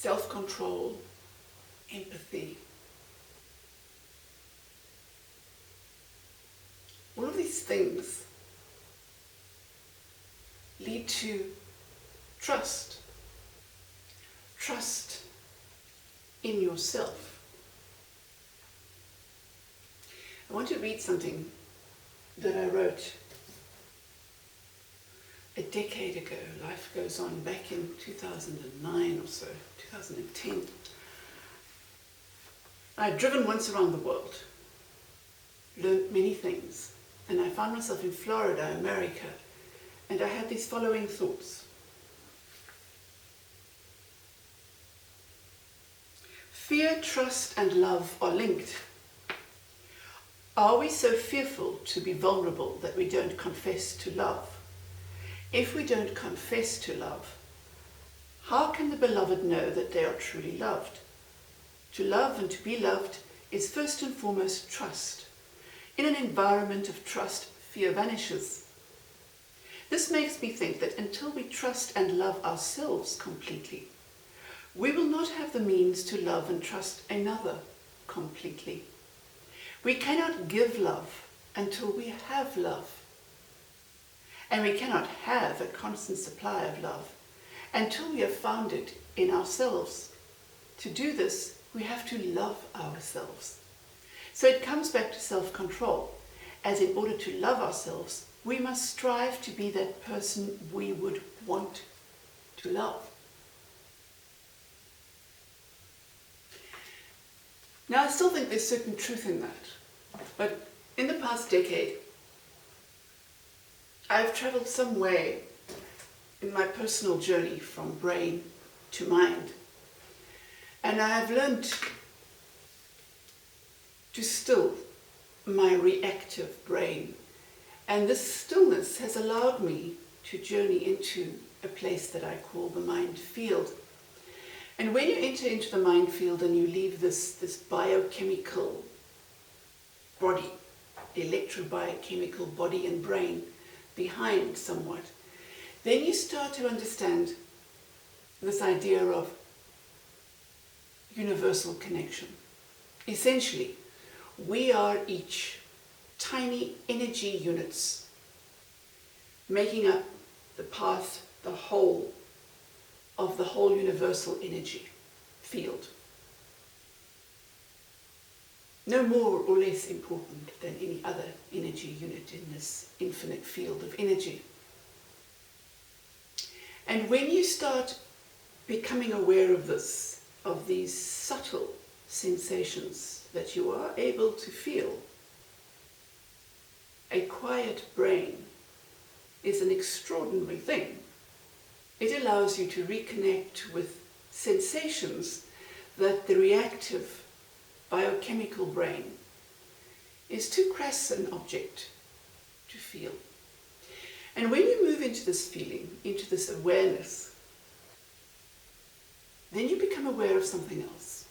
self-control, empathy. All of these things lead to trust. Trust in yourself. I want to read something that I wrote a decade ago. Life goes on, back in 2009 or so, 2010. I'd driven once around the world, learned many things, and I found myself in Florida, America, and I had these following thoughts. Fear, trust, and love are linked. Are we so fearful to be vulnerable that we don't confess to love? If we don't confess to love, how can the beloved know that they are truly loved? To love and to be loved is first and foremost trust. In an environment of trust, fear vanishes. This makes me think that until we trust and love ourselves completely, we will not have the means to love and trust another completely. We cannot give love until we have love. And we cannot have a constant supply of love until we have found it in ourselves. To do this, we have to love ourselves. So it comes back to self-control, as in order to love ourselves, we must strive to be that person we would want to love. Now, I still think there's certain truth in that, but in the past decade, I've traveled some way in my personal journey from brain to mind, and I have learned to still my reactive brain, and this stillness has allowed me to journey into a place that I call the mind field. And when you enter into the mind field and you leave this biochemical body, electrobiochemical body and brain behind somewhat, then you start to understand this idea of universal connection. Essentially, we are each tiny energy units making up the path, the whole of the whole universal energy field. No more or less important than any other energy unit in this infinite field of energy. And when you start becoming aware of this, of these subtle sensations that you are able to feel, a quiet brain is an extraordinary thing. It allows you to reconnect with sensations that the reactive biochemical brain is too crass an object to feel. And when you move into this feeling, into this awareness, then you become aware of something else.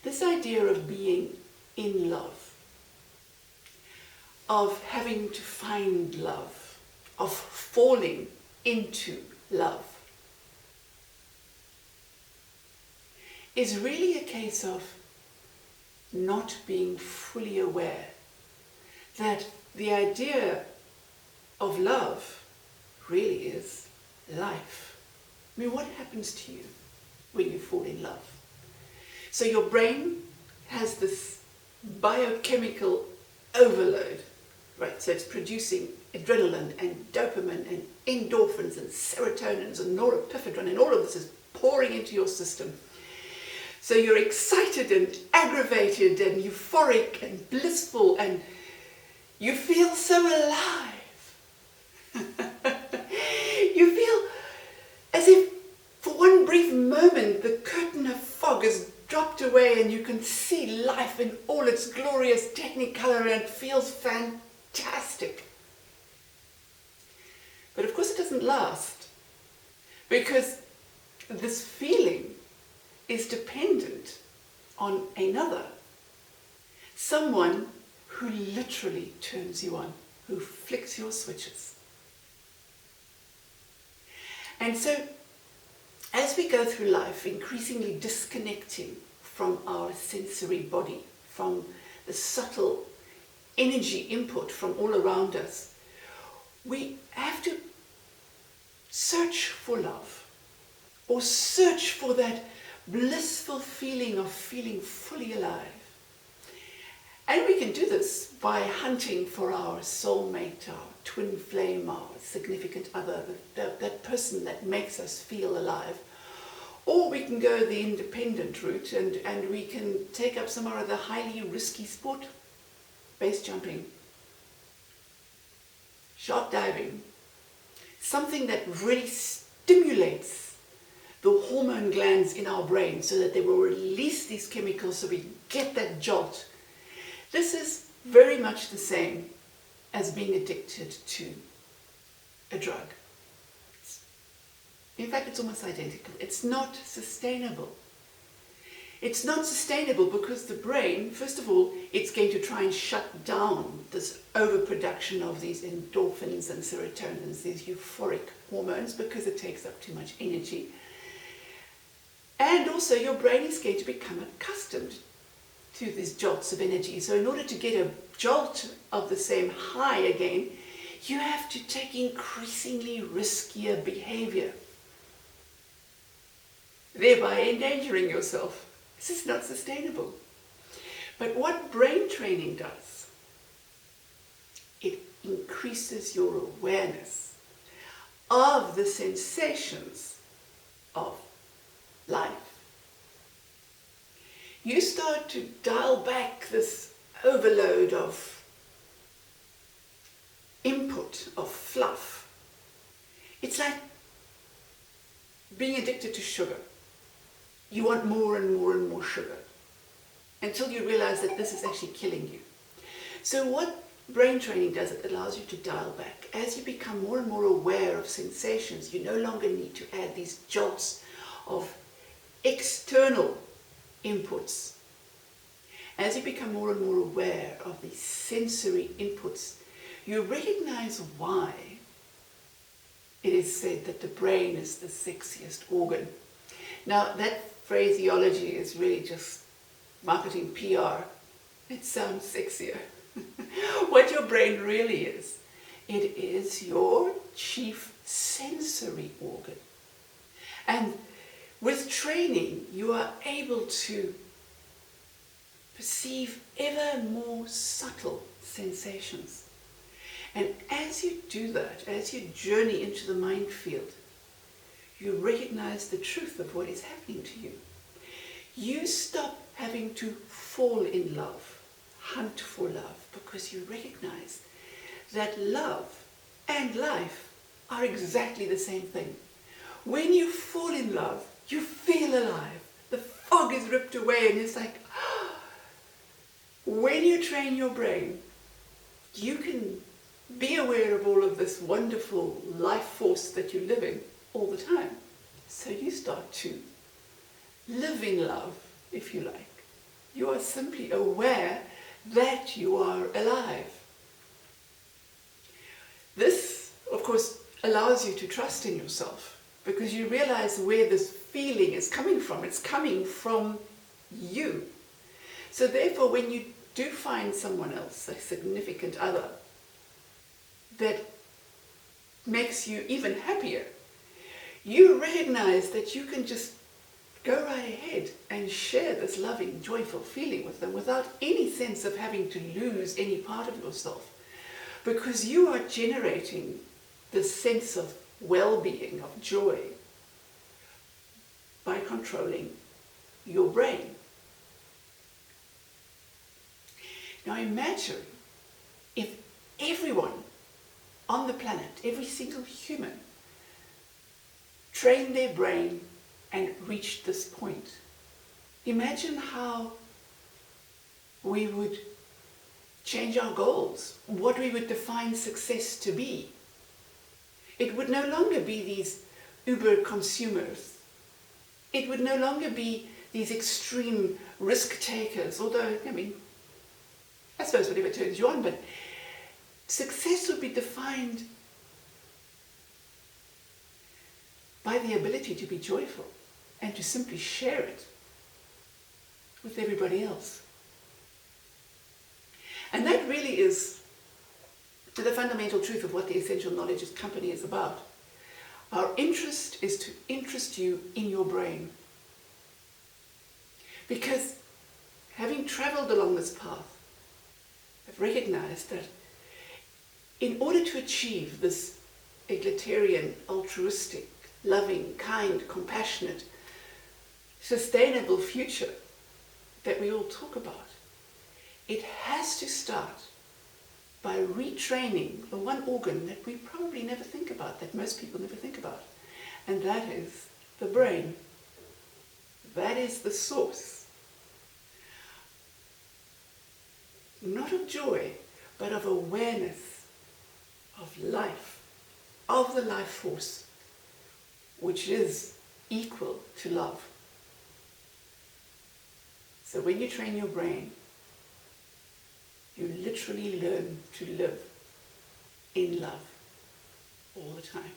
This idea of being in love, of having to find love, of falling into love, is really a case of not being fully aware that the idea of love really is life. I mean, what happens to you when you fall in love? So your brain has this biochemical overload, right? So it's producing adrenaline and dopamine and endorphins and serotonins and norepinephrine, and all of this is pouring into your system. So you're excited and aggravated and euphoric and blissful, and you feel so alive. You feel as if for one brief moment the curtain of fog has dropped away and you can see life in all its glorious technicolor, and it feels fantastic. But of course it doesn't last, because this feeling is dependent on another, someone who literally turns you on, who flicks your switches. And so As we go through life, increasingly disconnecting from our sensory body, from the subtle energy input from all around us, we have to search for love, or search for that blissful feeling of feeling fully alive. And we can do this by hunting for our soulmate, our twin flame, our significant other, that person that makes us feel alive. Or we can go the independent route and we can take up some other highly risky sport, base jumping, shark diving, something that really stimulates the hormone glands in our brain so that they will release these chemicals so we get that jolt. This is very much the same as being addicted to a drug. In fact, it's almost identical. It's not sustainable. It's not sustainable because the brain, first of all, it's going to try and shut down this overproduction of these endorphins and serotonins, these euphoric hormones, because it takes up too much energy. And also your brain is going to become accustomed to these jolts of energy. So in order to get a jolt of the same high again, you have to take increasingly riskier behavior, thereby endangering yourself. This is not sustainable. But what brain training does, it increases your awareness of the sensations of life. You start to dial back this overload of input, of fluff. It's like being addicted to sugar. You want more and more and more sugar until you realize that this is actually killing you. So what brain training does, it allows you to dial back. As you become more and more aware of sensations, you no longer need to add these jolts of external inputs. As you become more and more aware of these sensory inputs, you recognize why it is said that the brain is the sexiest organ. Now, that phraseology is really just marketing PR. It sounds sexier. What your brain really is, it is your chief sensory organ. And with training, you are able to perceive ever more subtle sensations. And as you do that, as you journey into the mind field, you recognize the truth of what is happening to you. You stop having to fall in love, hunt for love, because you recognize that love and life are exactly the same thing. When you fall in love, you feel alive. The fog is ripped away and it's like, when you train your brain, you can be aware of all of this wonderful life force that you live in all the time. So you start to live in love, if you like. You are simply aware that you are alive. This, of course, allows you to trust in yourself because you realize where this feeling is coming from. It's coming from you. So therefore, when you do find someone else, a significant other, that makes you even happier, you recognize that you can just go right ahead and share this loving, joyful feeling with them without any sense of having to lose any part of yourself, because you are generating this sense of well-being, of joy, by controlling your brain. Now imagine if everyone on the planet, every single human, trained their brain and reached this point. Imagine how we would change our goals, what we would define success to be. It would no longer be these uber consumers. It would no longer be these extreme risk takers, although, I suppose whatever turns you on, but success would be defined by the ability to be joyful and to simply share it with everybody else. And that really is the fundamental truth of what the Essential Knowledge Company is about. Our interest is to interest you in your brain. Because having traveled along this path, I've recognized that in order to achieve this egalitarian, altruistic, loving, kind, compassionate, sustainable future that we all talk about, it has to start by retraining the one organ that we probably never think about, that most people never think about, and that is the brain. That is the source, not of joy, but of awareness, of life, of the life force, which is equal to love. So when you train your brain, you literally learn to live in love all the time.